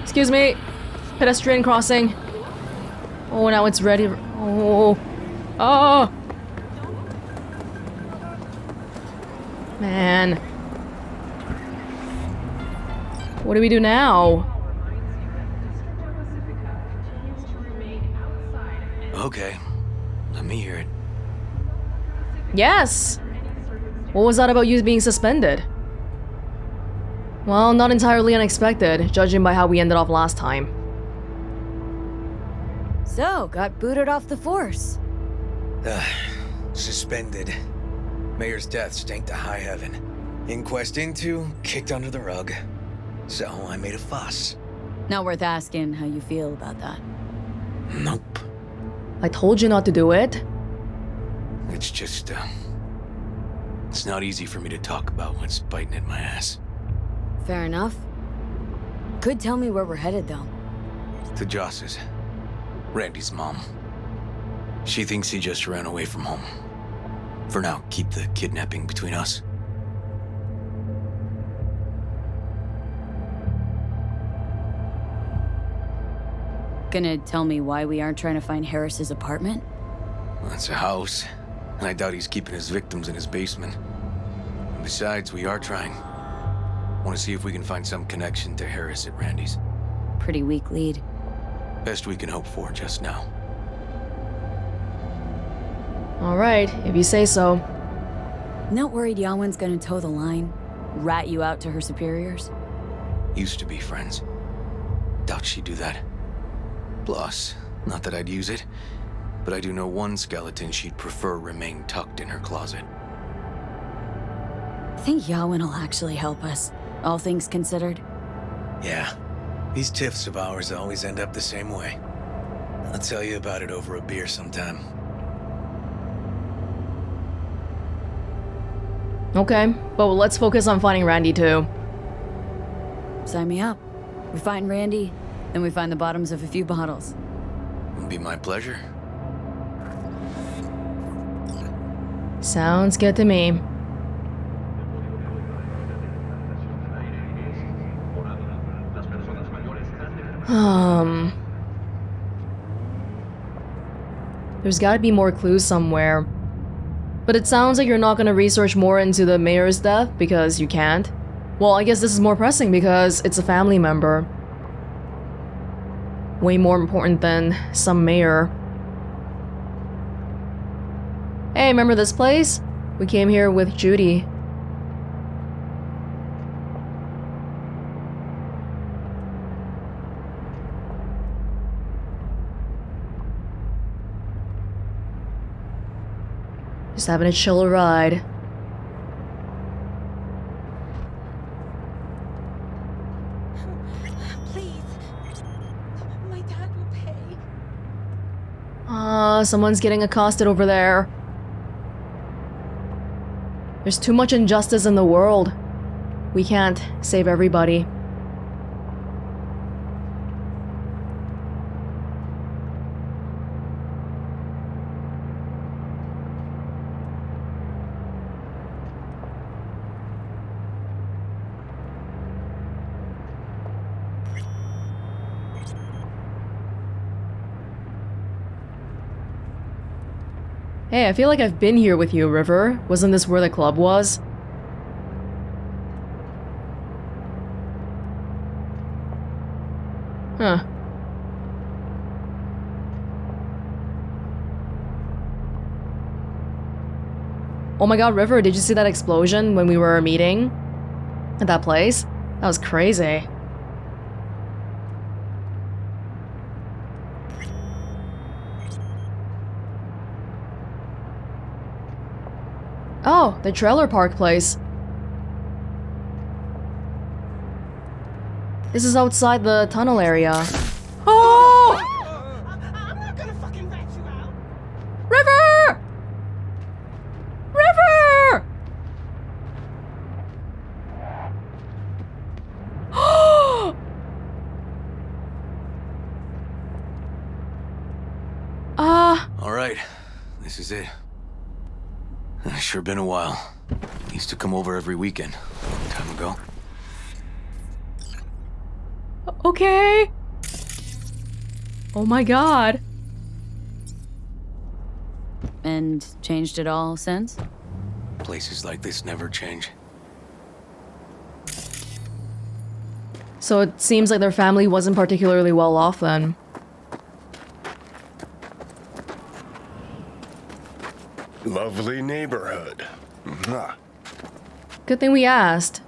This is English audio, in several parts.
Excuse me. Pedestrian crossing. Oh, now it's ready. Oh. Oh. Man. What do we do now? Okay. Let me hear it. Yes! What was that about you being suspended? Well, not entirely unexpected, judging by how we ended off last time. So, got booted off the force. Suspended. Mayor's death stank to high heaven. Inquest into, kicked under the rug. So I made a fuss. Not worth asking how you feel about that. Nope. I told you not to do it. It's just, it's not easy for me to talk about what's biting at my ass. Fair enough. Could tell me where we're headed, though. To Joss's. Randy's mom. She thinks he just ran away from home. For now, keep the kidnapping between us. Gonna tell me why we aren't trying to find Harris's apartment? That's a house, and I doubt he's keeping his victims in his basement. And besides, we are trying. Want to see if we can find some connection to Harris at Randy's. Pretty weak lead. Best we can hope for just now. Alright, if you say so. Not worried Yawen's gonna toe the line? Rat you out to her superiors? Used to be friends. Doubt she'd do that. Plus, not that I'd use it, but I do know one skeleton she'd prefer remain tucked in her closet. Think Yawen will actually help us, all things considered? Yeah. These tiffs of ours always end up the same way. I'll tell you about it over a beer sometime. Okay, but let's focus on finding Randy too. Sign me up. We find Randy, then we find the bottoms of a few bottles. It'll be my pleasure. Sounds good to me. There's gotta be more clues somewhere. But it sounds like you're not gonna research more into the mayor's death because you can't. Well, I guess this is more pressing because it's a family member. Way more important than some mayor. Hey, remember this place? We came here with Judy. Just having a chill ride. Please. My dad will pay. Someone's getting accosted over there. There's too much injustice in the world. We can't save everybody. Hey, I feel like I've been here with you, River. Wasn't this where the club was? Huh. Oh my god, River, did you see that explosion when we were meeting at that place? That was crazy. Oh, the trailer park place. This is outside the tunnel area. Oh! I'm not gonna fucking rat you out. River! River! All right, this is it. Sure been a while. Used to come over every weekend, a long time ago. okay? Oh my god. And changed it all since? Places like this never change. So it seems like their family wasn't particularly well off then. Lovely neighborhood. Mwah. Good thing we asked.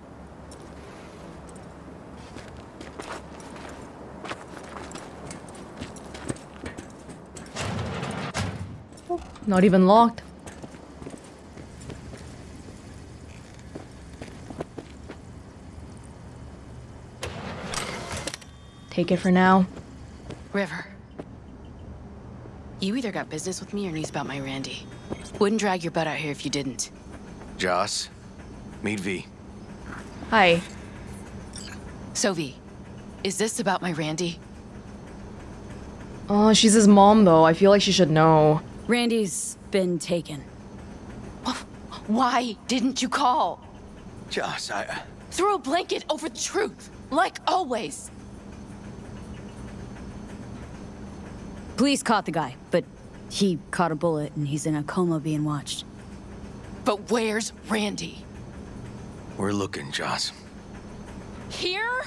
Oh, not even locked. Take it for now. River. You either got business with me or news about my Randy. Wouldn't drag your butt out here if you didn't. Joss, meet V. Hi. So V, is this about my Randy? Oh, she's his mom though. I feel like she should know. Randy's been taken. Why didn't you call? Joss, Throw a blanket over the truth, like always. Police caught the guy, but he caught a bullet and he's in a coma being watched. But where's Randy? we're looking, Joss. Here?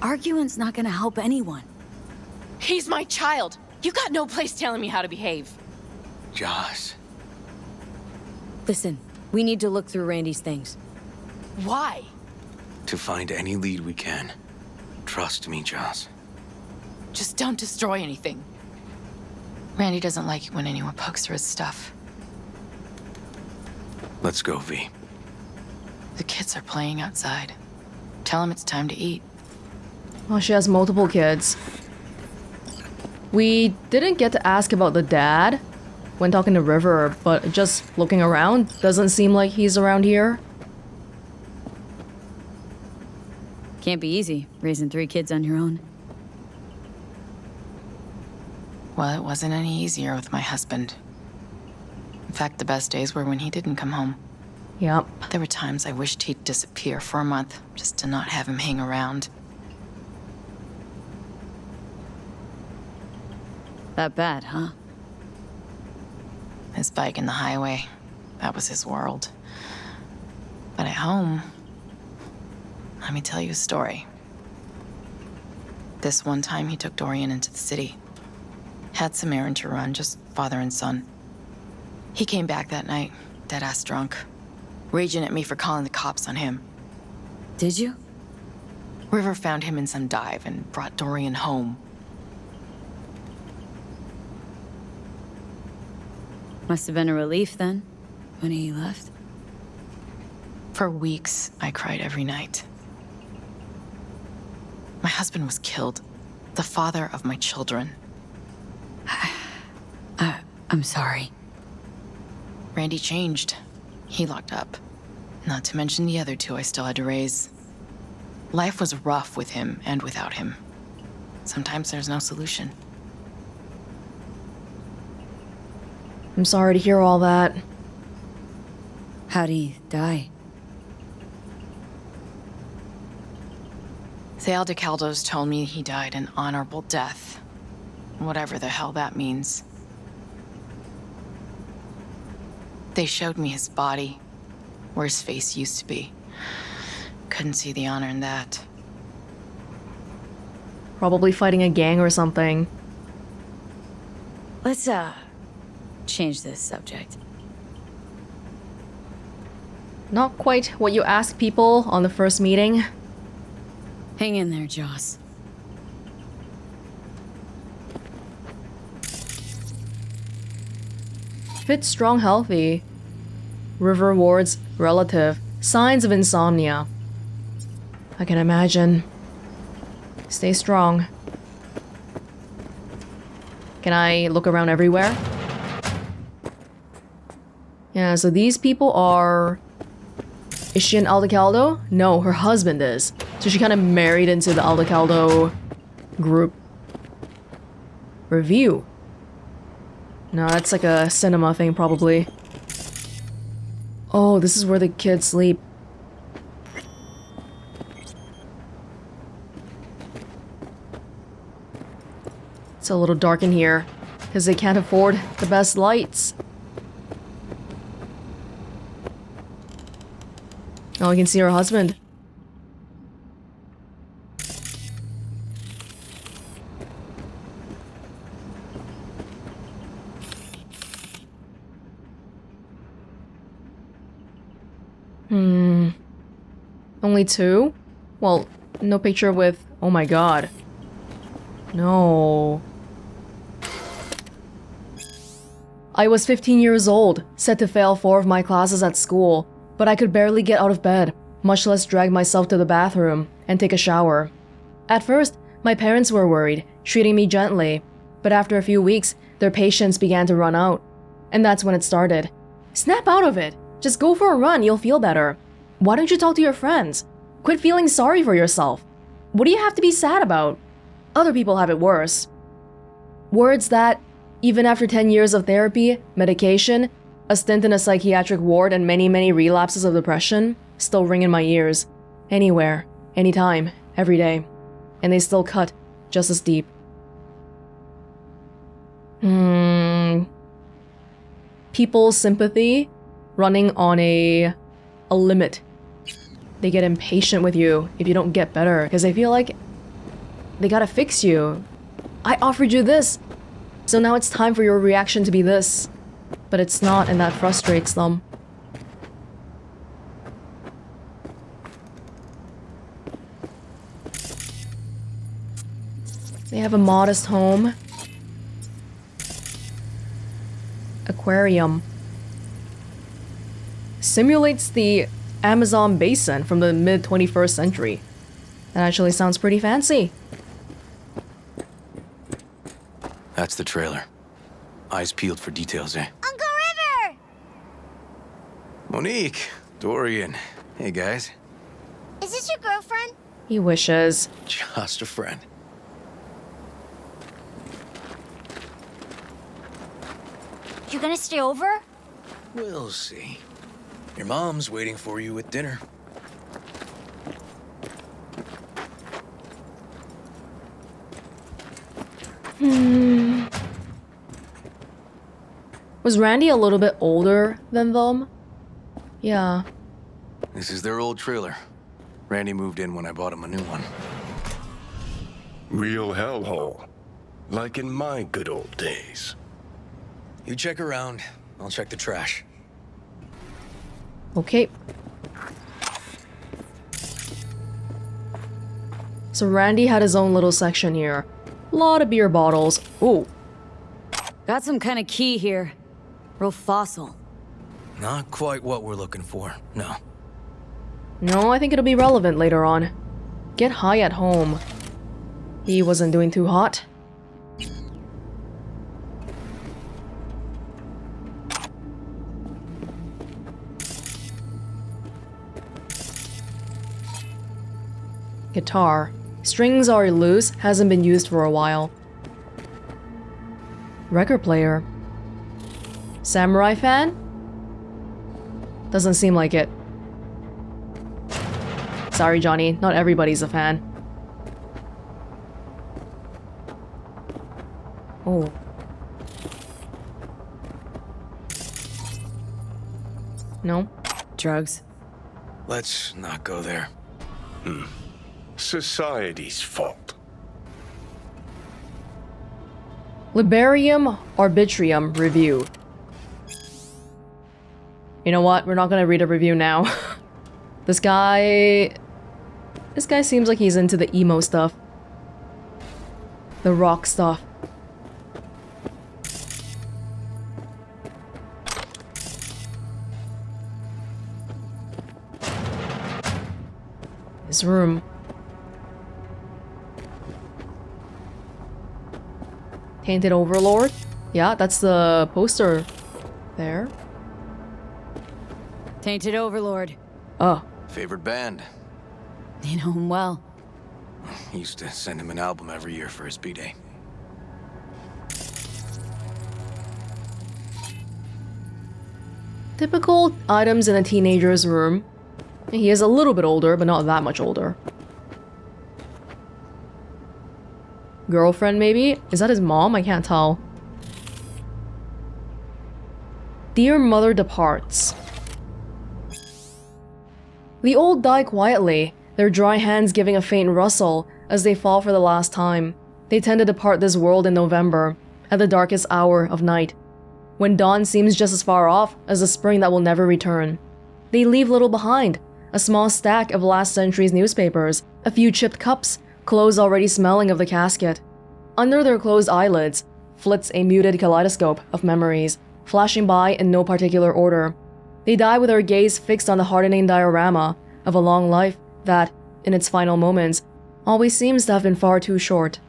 Arguing's not gonna help anyone. He's my child. You got no place telling me how to behave. Joss. Listen, we need to look through Randy's things. Why? To find any lead we can. Trust me, Joss. Just don't destroy anything. Randy doesn't like it when anyone pokes through his stuff. Let's go, V. The kids are playing outside. Tell them it's time to eat. Oh, she has multiple kids. We didn't get to ask about the dad when talking to River, but just looking around, doesn't seem like he's around here. Can't be easy, raising 3 kids on your own. Well, it wasn't any easier with my husband. In fact, the best days were when he didn't come home. Yep. There were times I wished he'd disappear for a month, just to not have him hang around. That bad, huh? His bike in the highway, that was his world. But at home, let me tell you a story. This one time he took Dorian into the city. Had some errand to run, just father and son. He came back that night, dead-ass drunk, raging at me for calling the cops on him. Did you? River found him in some dive and brought Dorian home. Must have been a relief then, when he left. For weeks, I cried every night. My husband was killed, the father of my children. I'm sorry. Randy changed. He locked up. Not to mention the other 2 I still had to raise. Life was rough with him and without him. Sometimes there's no solution. I'm sorry to hear all that. How'd he die? The Aldecaldos told me he died an honorable death. Whatever the hell that means. They showed me his body, where his face used to be. Couldn't see the honor in that. Probably fighting a gang or something. Let's, change this subject. Not quite what you ask people on the first meeting. Hang in there, Joss. Fit, strong, healthy. River Ward's relative. Signs of insomnia. I can imagine. Stay strong. Can I look around everywhere? Yeah, so these people are... Is she an Aldecaldo? No, her husband is. So she kind of married into the Aldecaldo group. Review. No, that's like a cinema thing, probably. Oh, this is where the kids sleep. It's a little dark in here, because they can't afford the best lights. Oh, you can see her husband. Only two? Well, no picture with... Oh my god. No. I was 15 years old, set to fail 4 of my classes at school, but I could barely get out of bed, much less drag myself to the bathroom and take a shower. At first, my parents were worried, treating me gently, but after a few weeks, their patience began to run out. And that's when it started. Snap out of it! Just go for a run, you'll feel better. Why don't you talk to your friends? Quit feeling sorry for yourself. What do you have to be sad about? Other people have it worse. Words that, even after 10 years of therapy, medication, a stint in a psychiatric ward, and many relapses of depression, still ring in my ears. Anywhere, anytime, every day. And they still cut just as deep. People's sympathy running on a limit. They get impatient with you if you don't get better because they feel like they gotta fix you. I offered you this, so now it's time for your reaction to be this. But it's not, and that frustrates them. They have a modest home. Aquarium. Simulates the Amazon basin from the mid-21st century. That actually sounds pretty fancy. That's the trailer. Eyes peeled for details, eh? Uncle River! Monique, Dorian. Hey, guys. Is this your girlfriend? He wishes. Just a friend. You gonna stay over? We'll see. Your mom's waiting for you with dinner. Was Randy a little bit older than them? Yeah. This is their old trailer. Randy moved in when I bought him a new one. Real hellhole. Like in my good old days. You check around, I'll check the trash. Okay. So Randy had his own little section here. Lot of beer bottles. Ooh. Got some kind of key here. Real fossil. Not quite what we're looking for, no. No, I think it'll be relevant later on. Get high at home. He wasn't doing too hot. Guitar. Strings are loose, hasn't been used for a while. Record player. Samurai fan? Doesn't seem like it. Sorry, Johnny, not everybody's a fan. Oh. No? Drugs. Let's not go there. Society's fault. Liberium Arbitrium review. You know what? We're not gonna read a review now. This guy seems like he's into the emo stuff. The rock stuff. His room. Tainted Overlord? Yeah, that's the poster there. Tainted Overlord. Oh. Favorite band? You know him well. Used to send him an album every year for his B-Day. Typical items in a teenager's room. He is a little bit older, but not that much older. Girlfriend, maybe? Is that his mom? I can't tell. Dear mother departs. The old die quietly, their dry hands giving a faint rustle as they fall for the last time. They tend to depart this world in November, at the darkest hour of night, when dawn seems just as far off as the spring that will never return. They leave little behind, a small stack of last century's newspapers, a few chipped cups, clothes already smelling of the casket. Under their closed eyelids flits a muted kaleidoscope of memories, flashing by in no particular order. They die with their gaze fixed on the hardening diorama of a long life that, in its final moments, always seems to have been far too short.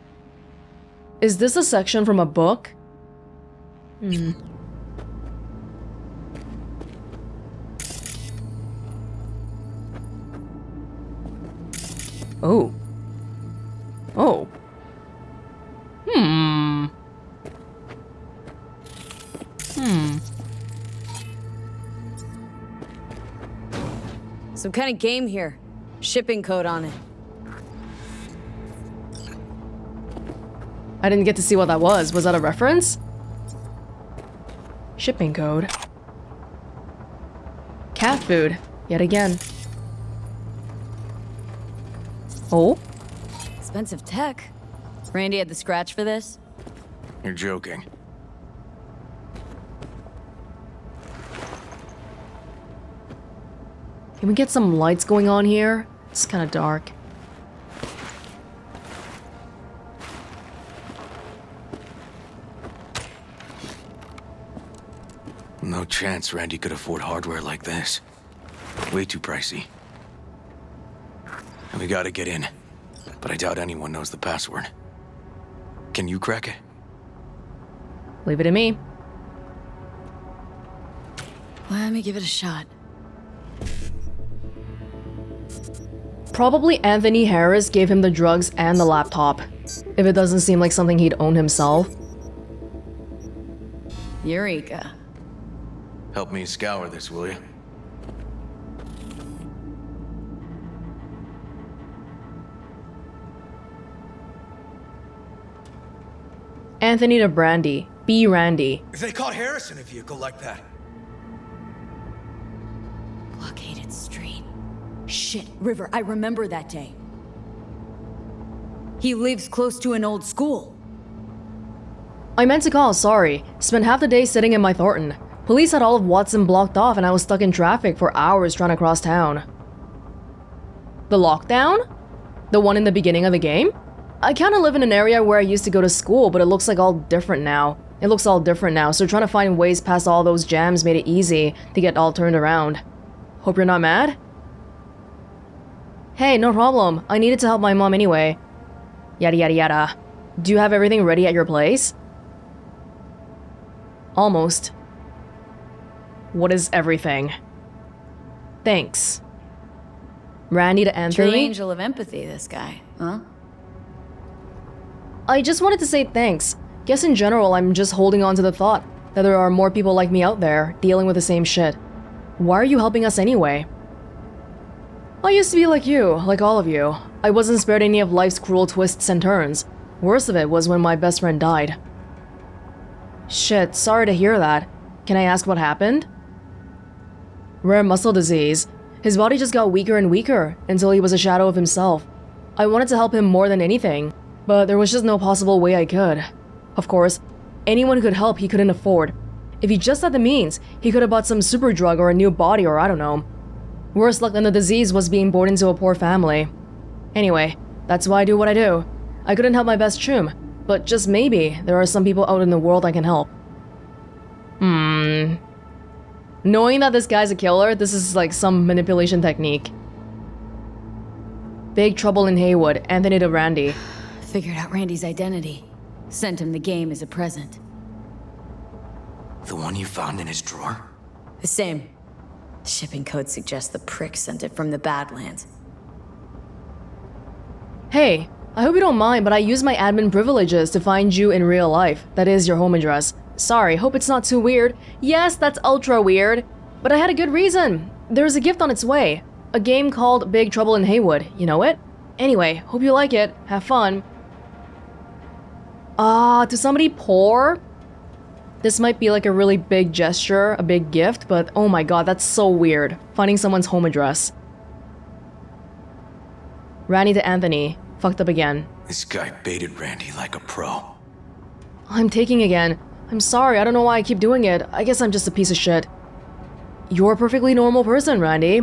Is this a section from a book? Oh. Oh. Some kind of game here. Shipping code on it. I didn't get to see what that was. Was that a reference? Shipping code. Cat food. Yet again. Oh? Expensive tech. Randy had the scratch for this? You're joking. Can we get some lights going on here? It's kind of dark. No chance Randy could afford hardware like this. Way too pricey. And we gotta get in. But I doubt anyone knows the password. Can you crack it? Leave it to me. Let me give it a shot. Probably Anthony Harris gave him the drugs and the laptop, if it doesn't seem like something he'd own himself. Eureka. Help me scour this, will you? Anthony to Brandy. B. Randy. They caught Harris in a vehicle like that. Blockaded street. Shit, River, I remember that day. He lives close to an old school. I meant to call, sorry. Spent half the day sitting in my Thornton. Police had all of Watson blocked off and I was stuck in traffic for hours trying to cross town. The lockdown? The one in the beginning of the game? I kinda live in an area where I used to go to school, but it looks like all different now. It looks all different now, so trying to find ways past all those jams made it easy to get all turned around. Hope you're not mad? Hey, no problem. I needed to help my mom anyway. Yada yada yada. Do you have everything ready at your place? Almost. What is everything? Thanks. Randy to Anthony? True angel of empathy, this guy, huh? I just wanted to say thanks. Guess in general, I'm just holding on to the thought that there are more people like me out there dealing with the same shit. Why are you helping us anyway? I used to be like you, like all of you. I wasn't spared any of life's cruel twists and turns. Worst of it was when my best friend died. Shit, sorry to hear that. Can I ask what happened? Rare muscle disease. His body just got weaker and weaker until he was a shadow of himself. I wanted to help him more than anything, but there was just no possible way I could. Of course, anyone who could help he couldn't afford. If he just had the means, he could have bought some super drug or a new body or I don't know. Worse luck than the disease was being born into a poor family. Anyway, that's why I do what I do. I couldn't help my best chum, but just maybe there are some people out in the world I can help. Knowing that this guy's a killer, this is like some manipulation technique. Big trouble in Haywood, Anthony to Randy. Figured out Randy's identity. Sent him the game as a present. The one you found in his drawer? The same. The shipping code suggests the prick sent it from the Badlands. Hey, I hope you don't mind, but I used my admin privileges to find you in real life. That is your home address. Sorry, hope it's not too weird. Yes, that's ultra weird. But I had a good reason. There's a gift on its way. A game called Big Trouble in Haywood. You know it? Anyway, hope you like it. Have fun. To somebody poor? This might be like a really big gesture, a big gift, but oh my god, that's so weird. Finding someone's home address. Randy to Anthony. Fucked up again. This guy baited Randy like a pro. I'm taking again. I'm sorry, I don't know why I keep doing it. I guess I'm just a piece of shit. You're a perfectly normal person, Randy.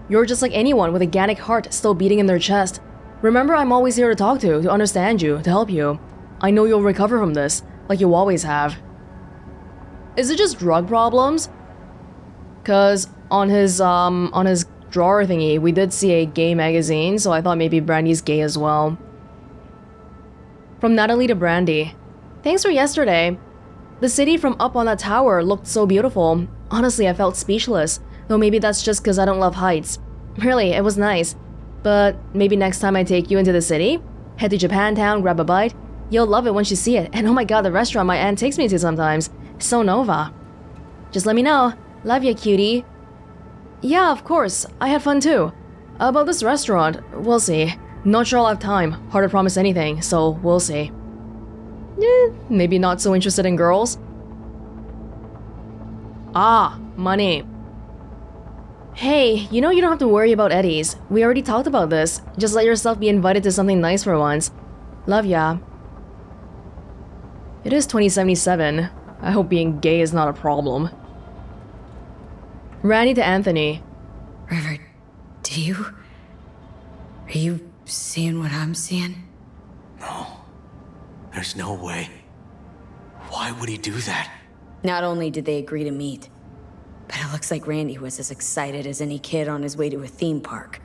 You're just like anyone with a Gannic heart still beating in their chest. Remember, I'm always here to talk to understand you, to help you. I know you'll recover from this, like you always have. Is it just drug problems? Cause on his drawer thingy, we did see a gay magazine, so I thought maybe Brandy's gay as well. From Natalie to Brandy. Thanks for yesterday. The city from up on that tower looked so beautiful. Honestly, I felt speechless, though maybe that's just because I don't love heights. Really, it was nice. But maybe next time I take you into the city, head to Japantown, grab a bite. You'll love it once you see it. And oh my god, the restaurant my aunt takes me to sometimes. So Nova. Just let me know. Love ya, cutie. Yeah, of course. I had fun too. About this restaurant, we'll see. Not sure I'll have time. Hard to promise anything, so we'll see. Maybe not so interested in girls. Money. Hey, you know you don't have to worry about Eddie's. We already talked about this. Just let yourself be invited to something nice for once. Love ya. It is 2077. I hope being gay is not a problem. Randy to Anthony. River, are you seeing what I'm seeing? No. There's no way. Why would he do that? Not only did they agree to meet, but it looks like Randy was as excited as any kid on his way to a theme park.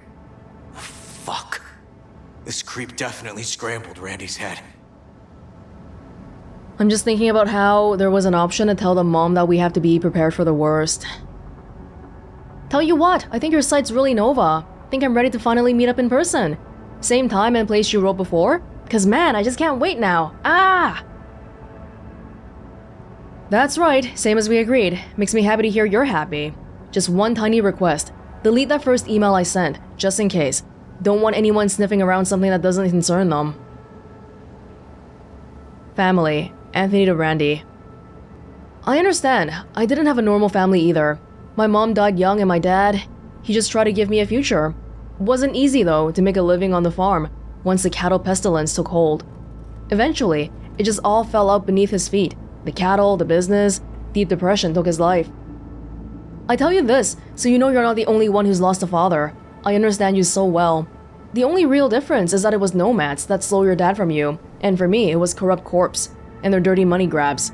Fuck. This creep definitely scrambled Randy's head. I'm just thinking about how there was an option to tell the mom that we have to be prepared for the worst. Tell you what, I think your site's really Nova. Think I'm ready to finally meet up in person. Same time and place you wrote before? Cause man, I just can't wait now. That's right, same as we agreed. Makes me happy to hear you're happy. Just one tiny request. Delete that first email I sent, just in case. Don't want anyone sniffing around something that doesn't concern them. Family. Anthony to Randy. I understand. I didn't have a normal family either. My mom died young and my dad, he just tried to give me a future. Wasn't easy though to make a living on the farm once the cattle pestilence took hold. Eventually, it just all fell out beneath his feet. The cattle, the business, deep depression took his life. I tell you this, so you know you're not the only one who's lost a father. I understand you so well. The only real difference is that it was nomads that stole your dad from you, and for me, it was corrupt corps and their dirty money grabs.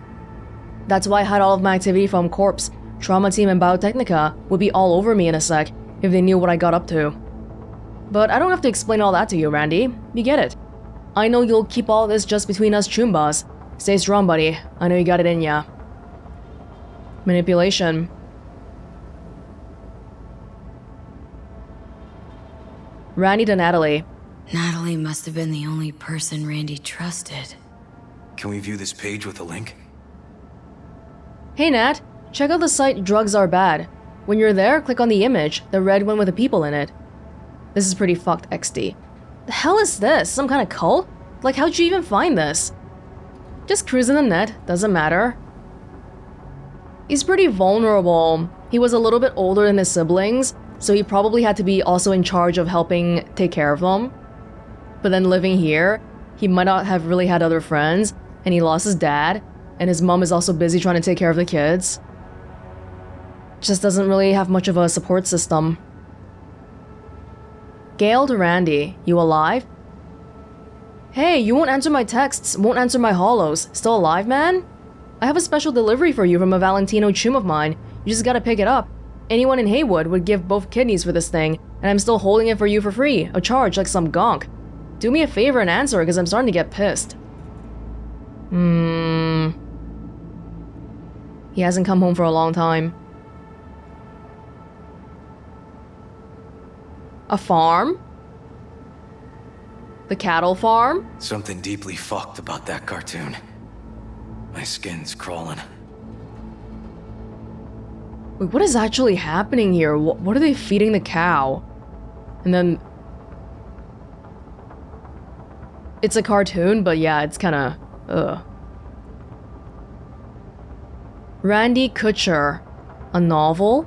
That's why I had all of my activity from Corps, Trauma Team, and Biotechnica would be all over me in a sec if they knew what I got up to. But I don't have to explain all that to you, Randy. You get it. I know you'll keep all this just between us Chumbas. Stay strong, buddy. I know you got it in ya. Manipulation. Randy to Natalie. Natalie must have been the only person Randy trusted. Can we view this page with a link? Hey Nat, check out the site Drugs Are Bad. When you're there, click on the image, the red one with the people in it. This is pretty fucked, XD. The hell is this? Some kind of cult? Like, how'd you even find this? Just cruising the net, doesn't matter. He's pretty vulnerable. He was a little bit older than his siblings, so he probably had to be also in charge of helping take care of them. But then living here, he might not have really had other friends, and he lost his dad, and his mom is also busy trying to take care of the kids. Just doesn't really have much of a support system. Gail to Randy, you alive? Hey, you won't answer my texts, won't answer my holos. Still alive, man? I have a special delivery for you from a Valentino chum of mine. You just gotta pick it up. Anyone in Haywood would give both kidneys for this thing, and I'm still holding it for you for free, a charge like some gonk. Do me a favor and answer, because I'm starting to get pissed. He hasn't come home for a long time. A farm? The cattle farm? Something deeply fucked about that cartoon. My skin's crawling. Wait, what is actually happening here? What are they feeding the cow? And then... It's a cartoon, but yeah, it's kinda Ugh. Randy Kutcher. A novel?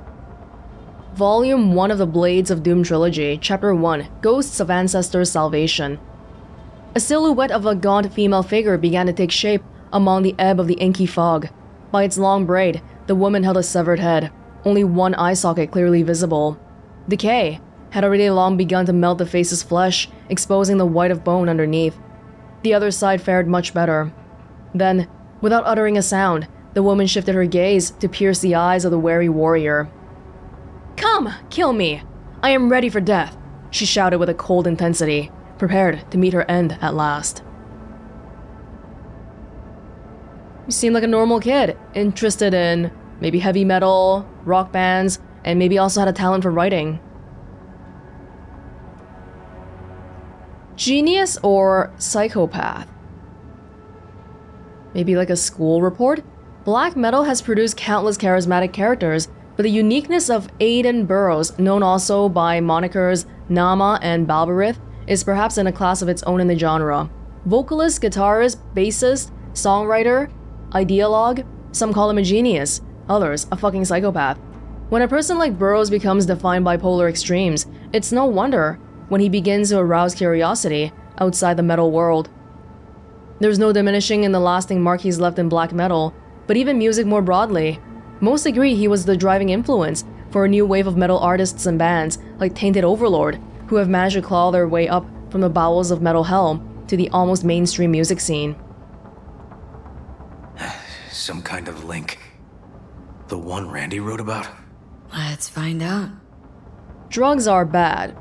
Volume 1 of the Blades of Doom trilogy, Chapter 1, Ghosts of Ancestors' Salvation. A silhouette of a gaunt female figure began to take shape among the ebb of the inky fog. By its long braid, the woman held a severed head, only one eye socket clearly visible. Decay had already long begun to melt the face's flesh, exposing the white of bone underneath. The other side fared much better. Then, without uttering a sound, the woman shifted her gaze to pierce the eyes of the wary warrior. "Come, kill me! I am ready for death," she shouted with a cold intensity, prepared to meet her end at last. You seem like a normal kid, interested in maybe heavy metal, rock bands, and maybe also had a talent for writing. Genius or psychopath? Maybe like a school report? Black metal has produced countless charismatic characters, but the uniqueness of Aidan Burroughs, known also by monikers Nama and Balberith, is perhaps in a class of its own in the genre. Vocalist, guitarist, bassist, songwriter, ideologue, some call him a genius, others a fucking psychopath. When a person like Burroughs becomes defined by polar extremes, it's no wonder when he begins to arouse curiosity outside the metal world. There's no diminishing in the lasting mark he's left in black metal, but even music more broadly. Most agree he was the driving influence for a new wave of metal artists and bands like Tainted Overlord, who have managed to claw their way up from the bowels of metal hell to the almost mainstream music scene. Some kind of link. The one Randy wrote about? Let's find out. Drugs are bad.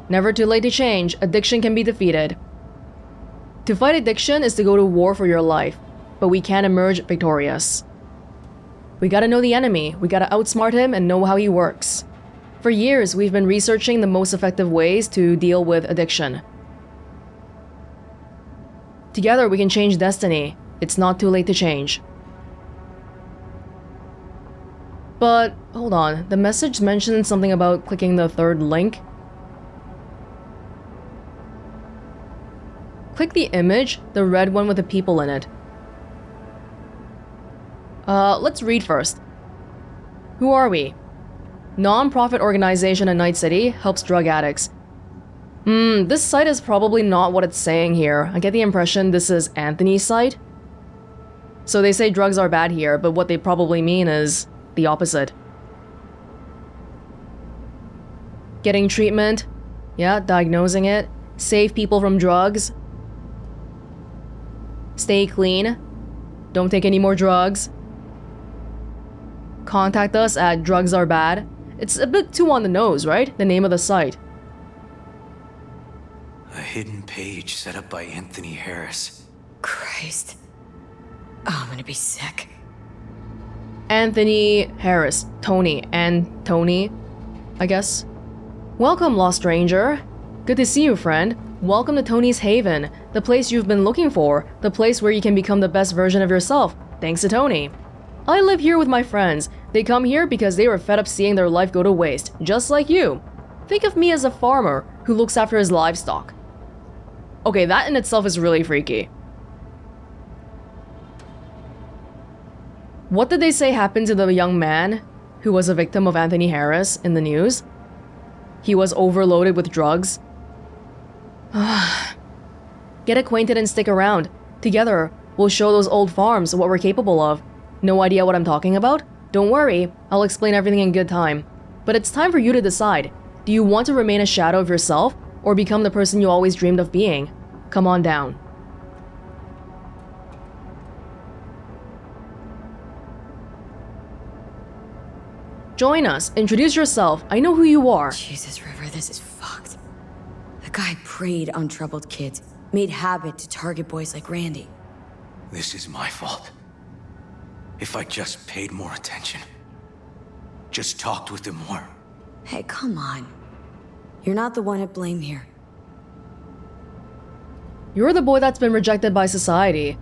Never too late to change, addiction can be defeated. To fight addiction is to go to war for your life, but we can't emerge victorious. We gotta know the enemy, we gotta outsmart him and know how he works. For years, we've been researching the most effective ways to deal with addiction. Together, we can change destiny. It's not too late to change. But, hold on, the message mentioned something about clicking the third link. Click the image, the red one with the people in it. Let's read first. Who are we? Non-profit organization in Night City helps drug addicts. This site is probably not what it's saying here. I get the impression this is Anthony's site. So they say drugs are bad here, but what they probably mean is the opposite. Getting treatment. Yeah, diagnosing it. Save people from drugs. Stay clean. Don't take any more drugs. Contact us at Drugs Are Bad. It's a bit too on the nose, right? The name of the site. A hidden page set up by Anthony Harris. Christ. Oh, I'm gonna be sick. Anthony Harris. Tony. And Tony, I guess. Welcome, lost stranger. Good to see you, friend. Welcome to Tony's Haven, the place you've been looking for, the place where you can become the best version of yourself, thanks to Tony. I live here with my friends. They come here because they were fed up seeing their life go to waste, just like you. Think of me as a farmer who looks after his livestock. Okay, that in itself is really freaky. What did they say happened to the young man who was a victim of Anthony Harris in the news? He was overloaded with drugs. Get acquainted and stick around. Together, we'll show those old farms what we're capable of. No idea what I'm talking about? Don't worry, I'll explain everything in good time. But it's time for you to decide. Do you want to remain a shadow of yourself, or become the person you always dreamed of being? Come on down. Join us, introduce yourself, I know who you are. Jesus, River, this is fucked. The guy preyed on troubled kids, made habit to target boys like Randy. This is my fault. If I just paid more attention. Just talked with him more. Hey, come on. You're not the one at blame here. You're the boy that's been rejected by society,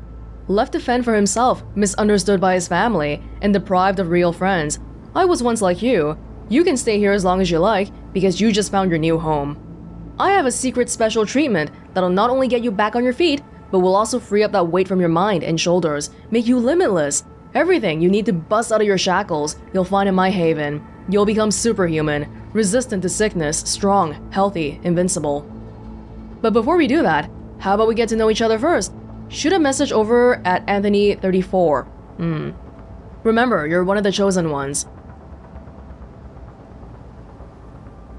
left to fend for himself, misunderstood by his family, and deprived of real friends. I was once like you. You can stay here as long as you like, because you just found your new home. I have a secret special treatment that'll not only get you back on your feet, but will also free up that weight from your mind and shoulders, make you limitless. Everything you need to bust out of your shackles, you'll find in my haven. You'll become superhuman, resistant to sickness, strong, healthy, invincible. But before we do that, how about we get to know each other first? Shoot a message over at Anthony34. Remember, you're one of the chosen ones.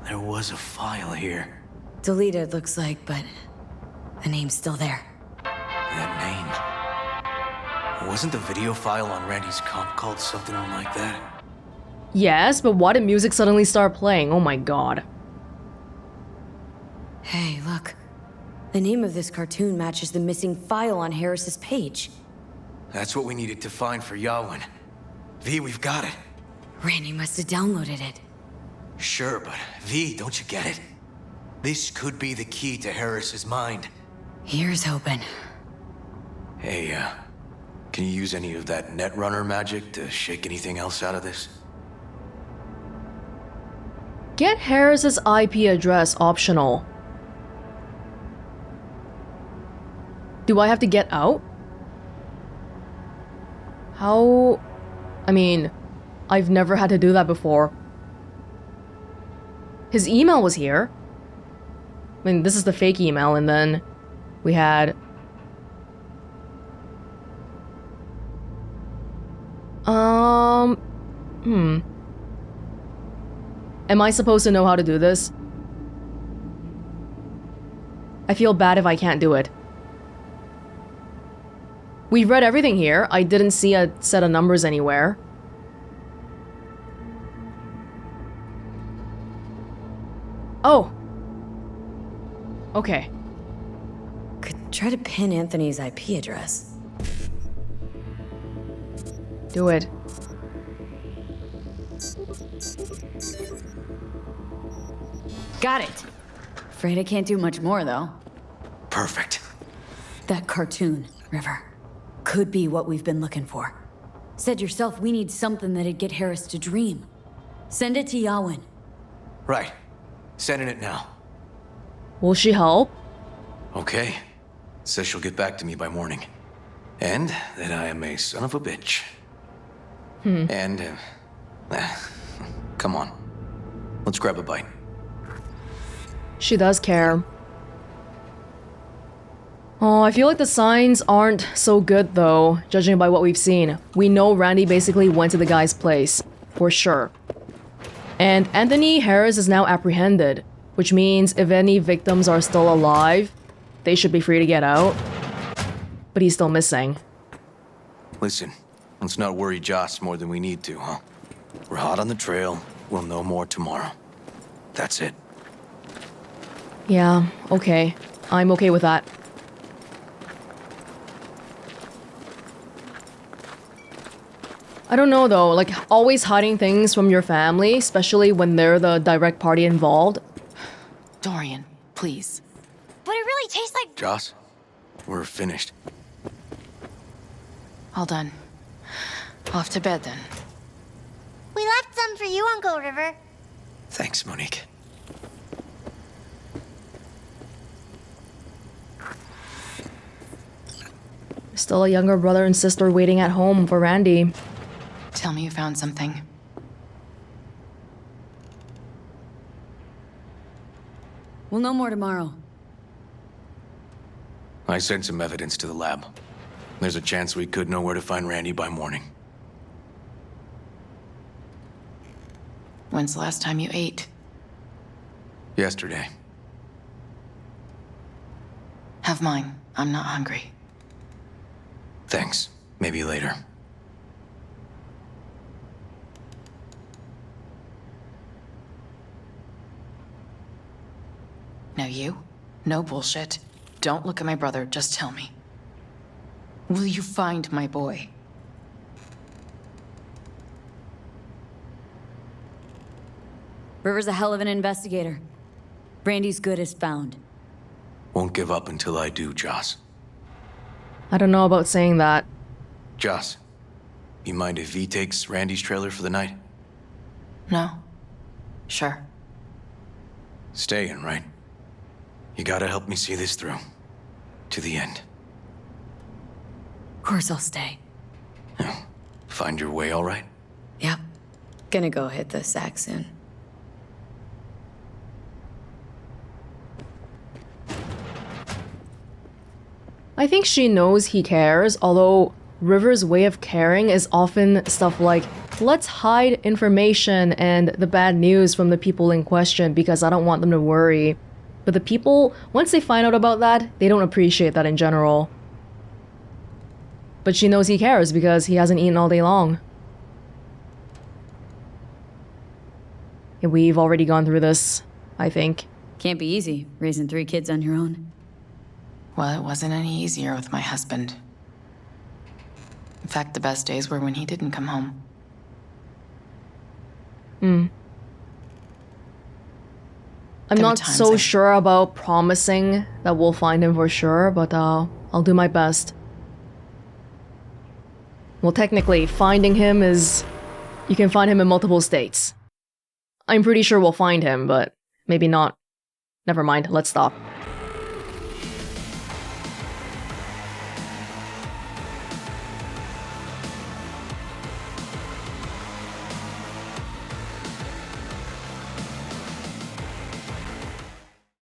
There was a file here. Deleted, looks like, but the name's still there. That name. Wasn't the video file on Randy's comp called something like that? Yes, but why did music suddenly start playing? Oh my god. Hey, look. The name of this cartoon matches the missing file on Harris's page. That's what we needed to find for Yawin. V, we've got it. Randy must have downloaded it. Sure, but V, don't you get it? This could be the key to Harris's mind. Here's hoping. Hey, can you use any of that Netrunner magic to shake anything else out of this? Get Harris's IP address optional. Do I have to get out? How? I mean, I've never had to do that before. His email was here. I mean, this is the fake email, and then we had... Am I supposed to know how to do this? I feel bad if I can't do it. We've read everything here. I didn't see a set of numbers anywhere. Oh. Okay. Could try to pin Anthony's IP address. Do it. Got it. Afraid I can't do much more, though. Perfect. That cartoon, River, could be what we've been looking for. Said yourself we need something that'd get Harris to dream. Send it to Yawin. Right. Sending it now. Will she help? Okay. Says she'll get back to me by morning. And that I am a son of a bitch. And, come on. Let's grab a bite. She does care. Oh, I feel like the signs aren't so good though, judging by what we've seen. We know Randy basically went to the guy's place, for sure. And Anthony Harris is now apprehended, which means if any victims are still alive, they should be free to get out. But he's still missing. Listen, let's not worry Joss more than we need to, huh? We're hot on the trail. We'll know more tomorrow. That's it. Yeah, okay. I'm okay with that. I don't know though, like always hiding things from your family, especially when they're the direct party involved. Dorian, please. But it really tastes like... Joss, we're finished. All done. Off to bed then. We left some for you, Uncle River. Thanks, Monique. Still a younger brother and sister waiting at home for Randy. Tell me you found something. We'll know more tomorrow. I sent some evidence to the lab. There's a chance we could know where to find Randy by morning. When's the last time you ate? Yesterday. Have mine. I'm not hungry. Thanks. Maybe later. Now you? No bullshit. Don't look at my brother, just tell me. Will you find my boy? River's a hell of an investigator. Brandy's good as found. Won't give up until I do, Joss. I don't know about saying that. Joss, you mind if V takes Randy's trailer for the night? No? Sure. Staying, right? You gotta help me see this through. To the end. Of course I'll stay. Find your way all right? Yep. Gonna go hit the sack soon. I think she knows he cares, although River's way of caring is often stuff like, let's hide information and the bad news from the people in question because I don't want them to worry. But the people, once they find out about that, they don't appreciate that in general. But she knows he cares because he hasn't eaten all day long. And we've already gone through this, I think. Can't be easy, raising 3 kids on your own. Well, it wasn't any easier with my husband. In fact, the best days were when he didn't come home. I'm not so sure about promising that we'll find him for sure, but I'll do my best. Well, technically, finding him is... You can find him in multiple states. I'm pretty sure we'll find him, but maybe not. Never mind, let's stop.